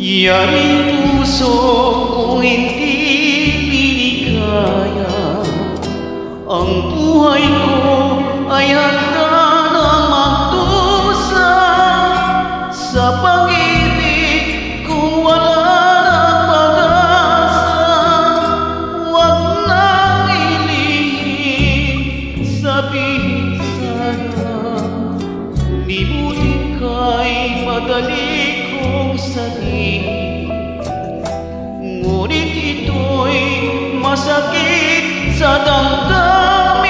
Yaring puso kung hindi binikaya, ang buhay ko ay handa na magdusa sa pag-ibig kung wala ng pag-asa. Huwag nang ilihim, sabihin sana, libuti ka'y madali kong sabihin, ngunit ito'y masakit sa damdamin.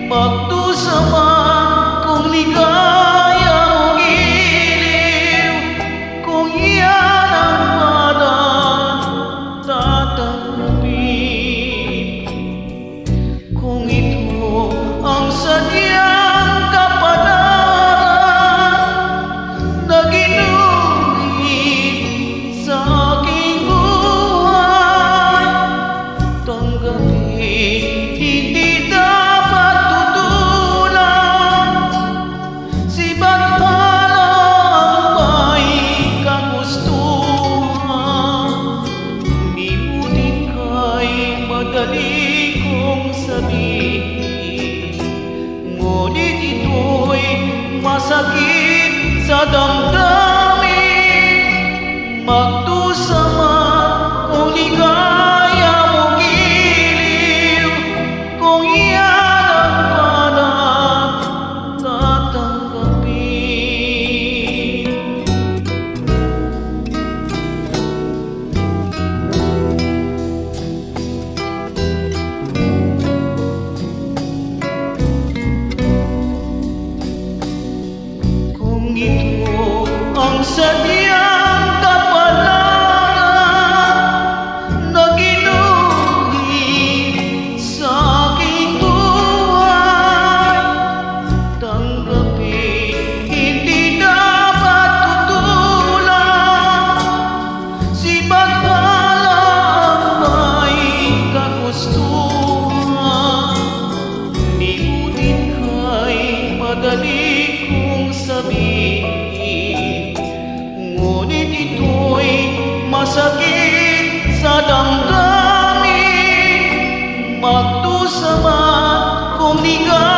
Magdusa man kung ligaya o giliw, kung iyan ang palang tatanggapin. Kung ito ang sadyang kapalaran na ginuhit sa aking buhay, tanggapin, hindi dapat tutulan. Si Bathala ang may kagustuhan, libuti ka'y madali kong sabihin, ngunit ito'y masakit sa damdamin. Magdusa man kung ligaya mo giliw, kung iyan ang palang tatanggapin. Kung ito ang sadyang kapalaran na ginuhit sa aking buhay, tanggapin, hindi dapat tutulan. Si Bathala ang may kagustuhan, libutin ka'y madali kong sabihin, ngunit ito'y masakit sa damdamin. Magdusa man kung ligaya